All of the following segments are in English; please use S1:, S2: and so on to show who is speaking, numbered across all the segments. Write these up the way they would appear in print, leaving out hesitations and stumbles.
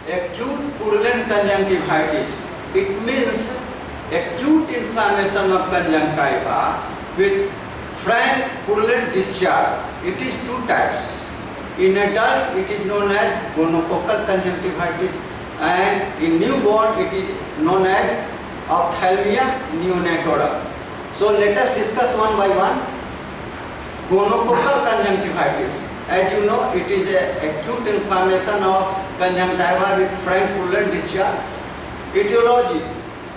S1: acute purulent conjunctivitis. It means acute inflammation of conjunctiva with frank purulent discharge. It is two types. In adult, it is known as gonococcal conjunctivitis, and in newborn, it is known as ophthalmia neonatorum. So let us discuss one by one. Gonococcal conjunctivitis. As you know, it is an acute inflammation of conjunctiva with frank purulent discharge. Etiology,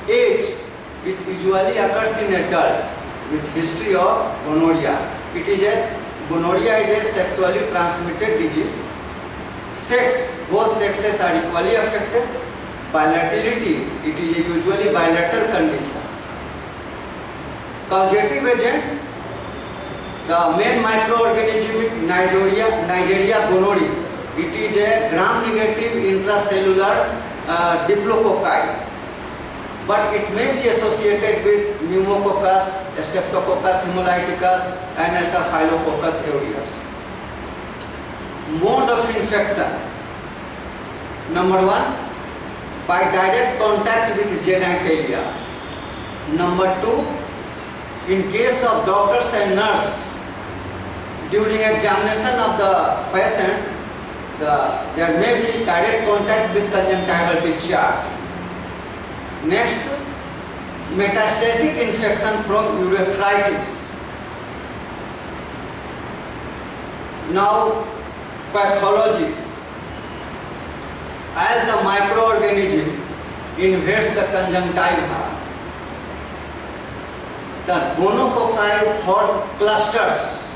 S1: age. It usually occurs in adult with history of gonorrhea. Gonorrhea is a sexually transmitted disease. Sex, both sexes are equally affected. Bilaterality, it is a usually bilateral condition. Causative agent, the main microorganism Neisseria gonorrhoeae. It is a gram-negative intracellular diplococci, but it may be associated with pneumococcus, streptococcus hemolyticus, and staphylococcus aureus. Mode of infection. Number 1, by direct contact with genitalia. Number 2, in case of doctors and nurse, during examination of the patient, there may be direct contact with conjunctival discharge. Next, metastatic infection from urethritis. Now, pathology. As the microorganism invades the conjunctiva, the gonococci form clusters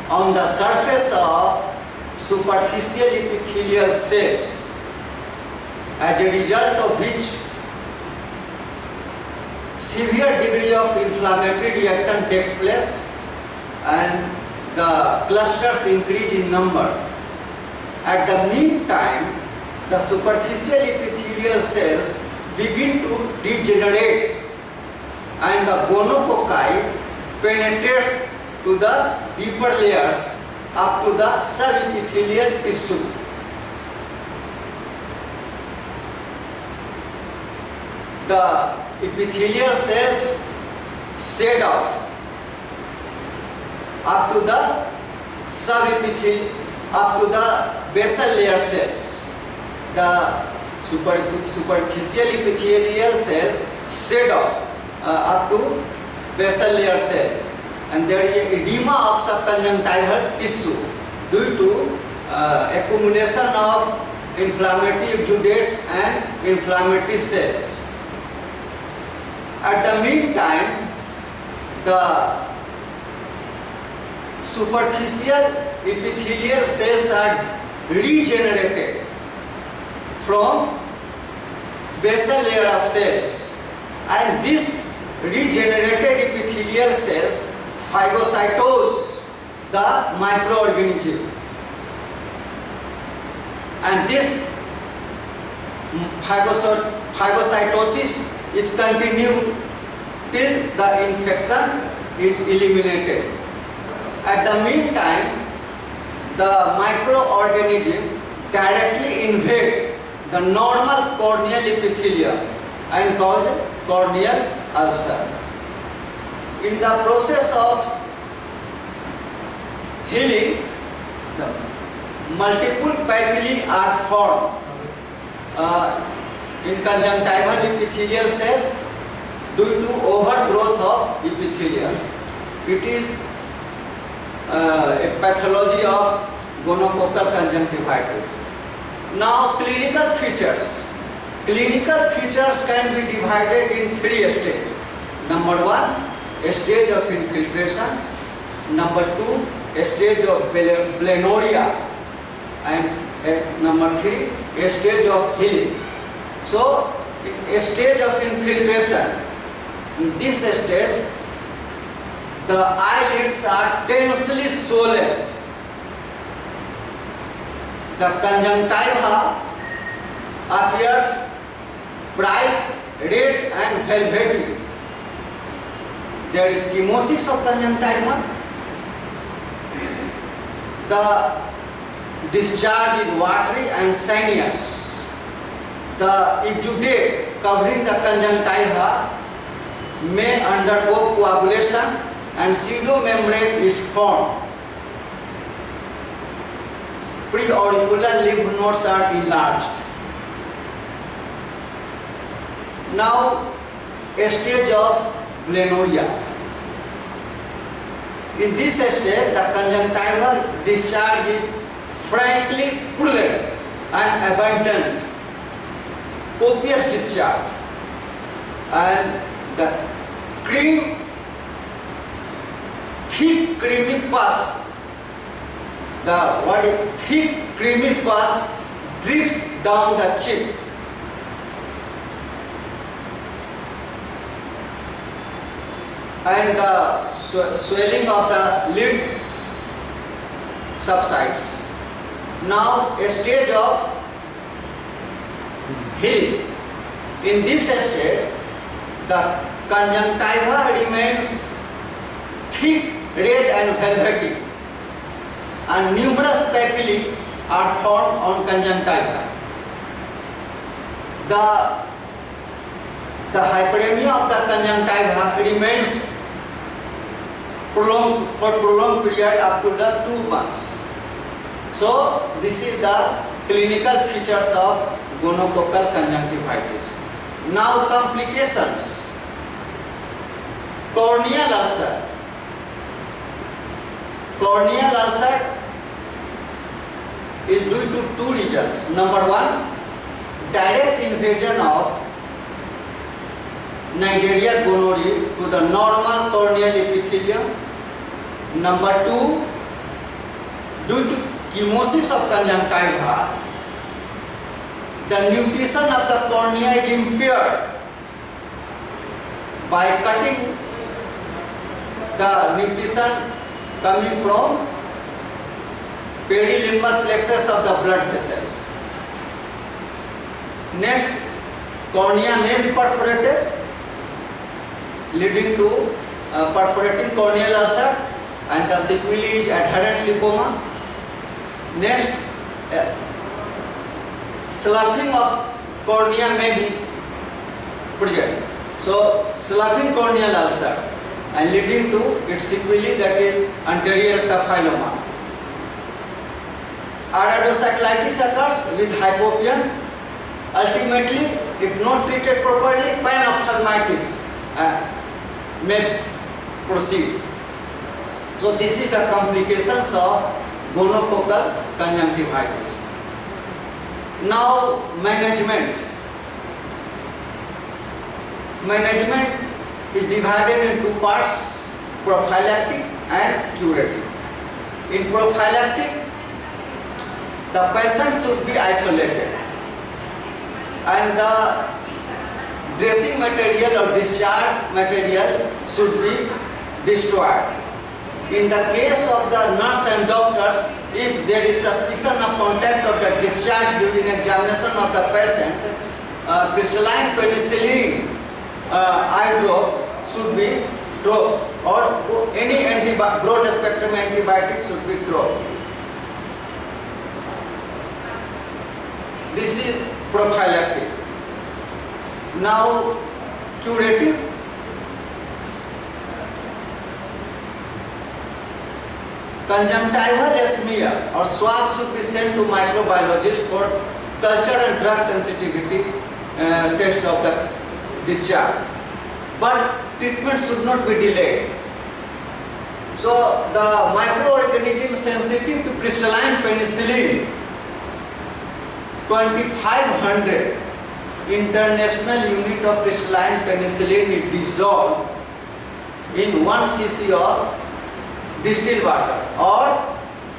S1: on the surface of superficial epithelial cells, as a result of which severe degree of inflammatory reaction takes place and the clusters increase in number. At the meantime, the superficial epithelial cells begin to degenerate and the gonococci penetrates to the deeper layers up to the subepithelial tissue. The epithelial cells shed off up to the subepithelial, up to the basal layer cells. The superficial epithelial cells shed off up to basal layer cells, and there is edema of subconjunctival tissue due to accumulation of inflammatory exudates and inflammatory cells. At the meantime, the superficial epithelial cells are regenerated from basal layer of cells, and this regenerated epithelial cells phagocytose the microorganism, and this phagocytosis is continued till the infection is eliminated. At the meantime, the microorganism directly invade the normal corneal epithelium and cause corneal ulcer. In the process of healing, the multiple papillae are formed in conjunctival epithelial cells due to overgrowth of epithelium. It is a pathology of gonococcal conjunctivitis. Now, clinical features. Clinical features can be divided in 3 stages. Number 1, a stage of infiltration. Number 2, a stage of planoria. And number 3, a stage of healing. So, a stage of infiltration. In this stage, the eyelids are tensely swollen. The conjunctiva appears bright, red and velvety. There is chemosis of conjunctiva. The discharge is watery and sinuous. the exudate covering the conjunctiva may undergo coagulation and pseudomembrane is formed. Preauricular lymph nodes are enlarged. Now, a stage of glenoria. In this stage, the conjunctival discharge is frankly purulent and abundant, copious discharge, and the thick creamy pus, thick creamy pus drips down the cheek. And the swelling of the lid subsides. Now, a stage of healing. In this stage, the conjunctiva remains thick, red and velvety, and numerous papillae are formed on conjunctiva. The hyperemia of the conjunctiva remains for prolonged period up to the 2 months. So, this is the clinical features of gonococcal conjunctivitis. Now, complications. Corneal ulcer. Corneal ulcer is due to 2 reasons. Number 1, direct invasion of Neisseria gonorrhoeae to the normal corneal epithelium. Number 2, due to chemosis of conjunctiva, the nutrition of the cornea is impaired by cutting the nutrition coming from perilimbar plexus of the blood vessels. Next, cornea may be perforated, leading to perforating corneal ulcer, and the sequelae is adherent lipoma. Next, sloughing of cornea may be present. So, sloughing corneal ulcer and leading to its sequelae, that is anterior staphyloma. Iridocyclitis occurs with hypopion. Ultimately, if not treated properly, panophthalmitis may proceed. So, this is the complications of gonococcal conjunctivitis. Now, management. Management is divided in 2 parts, prophylactic and curative. In prophylactic, the patient should be isolated and the dressing material or discharge material should be destroyed. In the case of the nurse and doctors, if there is suspicion of contact of the discharge during examination of the patient, crystalline penicillin eye drop should be dropped, or any broad spectrum antibiotic should be dropped. This is prophylactic. Now, curative. Conjunctival smear or swab should be sent to microbiologist for culture and drug sensitivity test of the discharge. But treatment should not be delayed. So, the microorganism sensitive to crystalline penicillin 2500 international unit of crystalline penicillin is dissolved in 1 cc of distilled water, or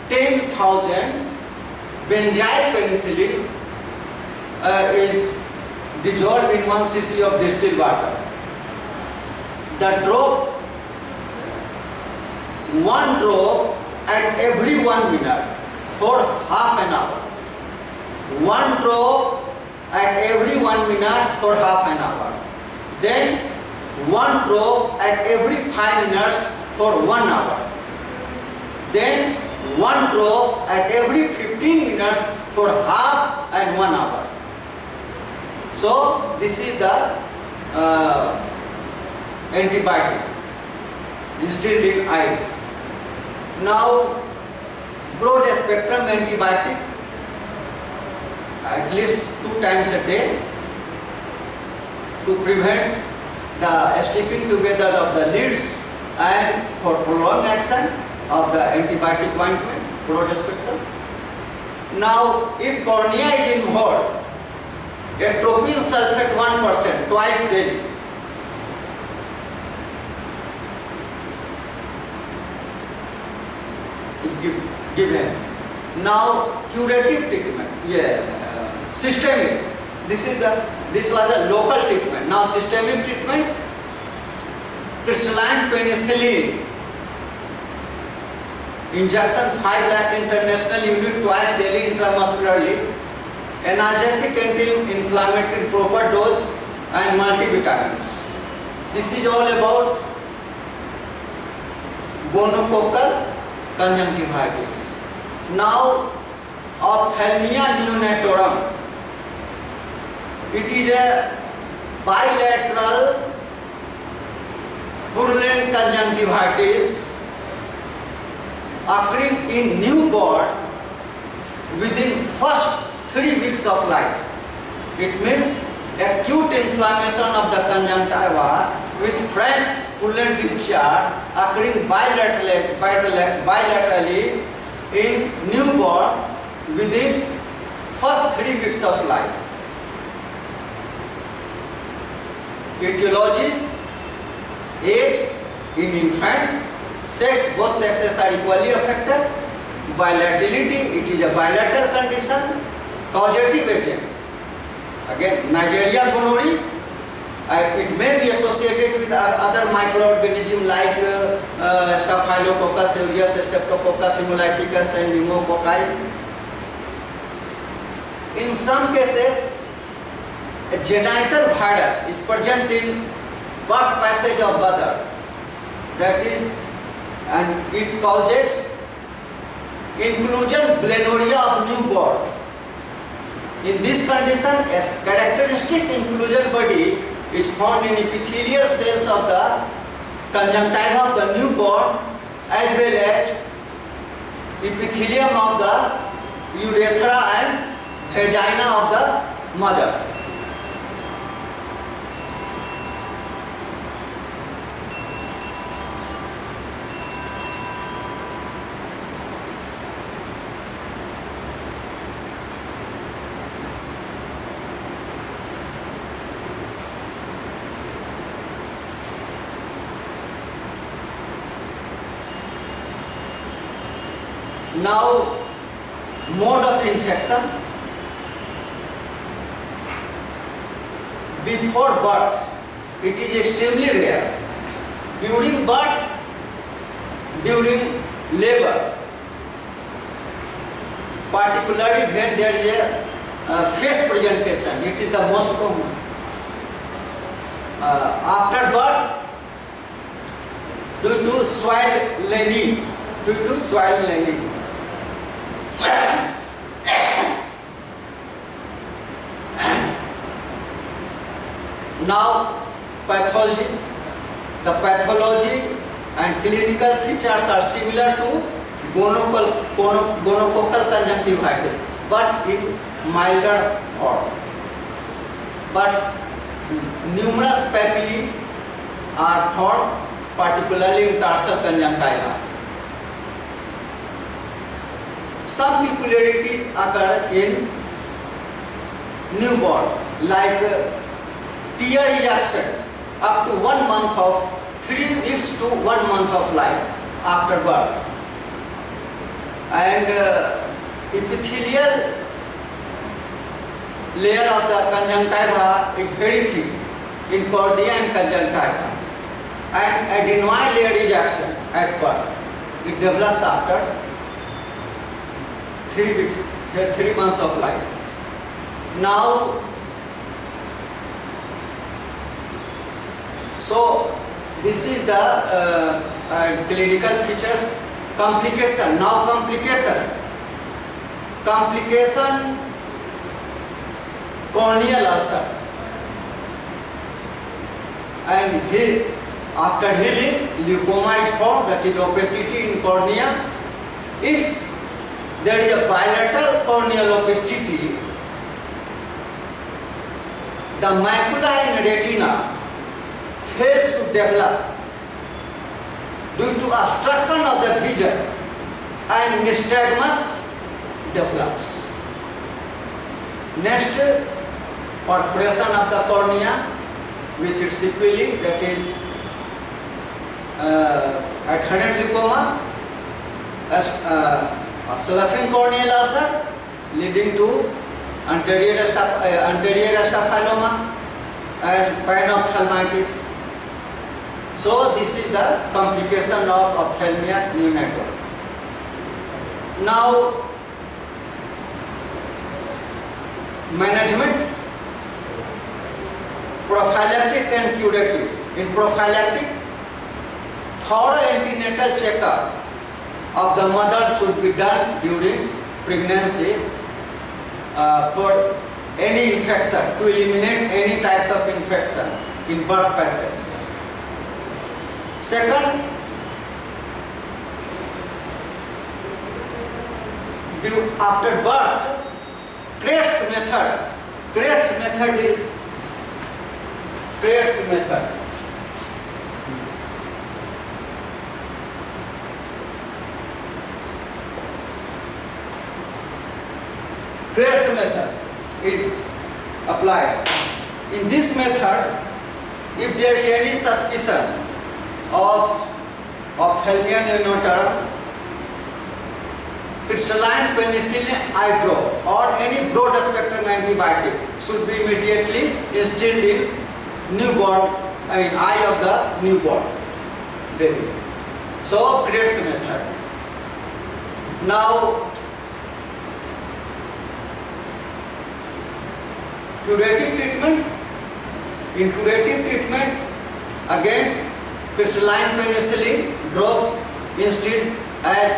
S1: 10,000 benzyl penicillin is dissolved in 1 cc of distilled water. The drop, 1 drop at every 1 minute for half an hour. 1 drop at every 1 minute for half an hour. Then 1 drop at every 5 minutes for 1 hour. Then 1 drop at every 15 minutes for half and 1 hour. So this is the antibiotic, distilled in eye. Now broad spectrum antibiotic, at least 2 times a day, to prevent the sticking together of the lids and for prolonged action of the antibiotic ointment, broad spectrum. Now if cornea is involved, atropine sulfate 1% twice daily. Given. Now curative treatment, systemic. This was a local treatment. Now systemic treatment, crystalline penicillin injection 5 lakhs international unit twice daily intramuscularly, analgesic anti-inflammatory proper dose, and multivitamins. This is all about gonococcal conjunctivitis. Now ophthalmia neonatorum, it is a bilateral purulent conjunctivitis occurring in newborn within first 3 weeks of life. It means acute inflammation of the conjunctiva with frank purulent discharge occurring bilaterally in newborn within first 3 weeks of life. Etiology, age in infant, sex, both sexes are equally affected. Bilaterality, it is a bilateral condition. Causative agent, again Neisseria gonorrhoeae, it may be associated with other microorganisms like Staphylococcus aureus, Streptococcus hemolyticus and pneumococci. In some cases, a genital virus is present in birth passage of mother, that is, and it causes inclusion blenoria of newborn. In this condition, a characteristic inclusion body is found in epithelial cells of the conjunctiva of the newborn as well as epithelium of the urethra and vagina of the mother. Now, mode of infection. Before birth, it is extremely rare. During birth, during labor, particularly when there is a face presentation, it is the most common. After birth, due to swelled lining, Now pathology. The pathology and clinical features are similar to gonococcal conjunctivitis, but in milder form. But numerous papillae are formed, particularly in tarsal conjunctiva. Some peculiarities occur in newborn, like tear is absent up to 1 month of 3 weeks to 1 month of life after birth, and epithelial layer of the conjunctiva is very thin in cornea and conjunctiva, and adenoid layer is absent at birth. It develops after 3 months of life. Now, so this is the clinical features. Complication. Now complication, corneal ulcer. and after healing, leucoma is formed, that is opacity in cornea. If there is a bilateral corneal opacity, the macula in retina fails to develop due to obstruction of the vision, and nystagmus develops. Next, perforation of the cornea with its sequelae, that is adherent leucoma, a sloughing corneal ulcer leading to anterior staphyloma and panophthalmitis. So this is the complication of ophthalmia neonatal. Now, management, prophylactic and curative. In prophylactic, thorough antenatal checkup of the mother should be done during pregnancy for any infection, to eliminate any types of infection in birth passage. Second, after birth, Crates method. Crates method is Crates method. Crates method is applied. In this method, if there is any suspicion of ophthalmia neonatal, crystalline penicillin eye drop or any broad spectrum antibiotic should be immediately instilled in eye of the newborn baby. So, Crates method. Now, curative treatment. In curative treatment, again, crystalline penicillin drop instilled as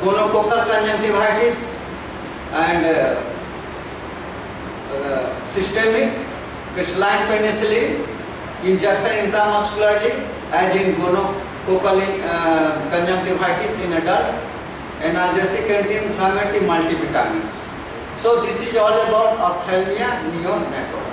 S1: gonococcal conjunctivitis, and systemic crystalline penicillin injection intramuscularly as in gonococcal conjunctivitis in adult, analgesic anti-inflammatory multivitamins. So this is all about ophthalmia neonatal.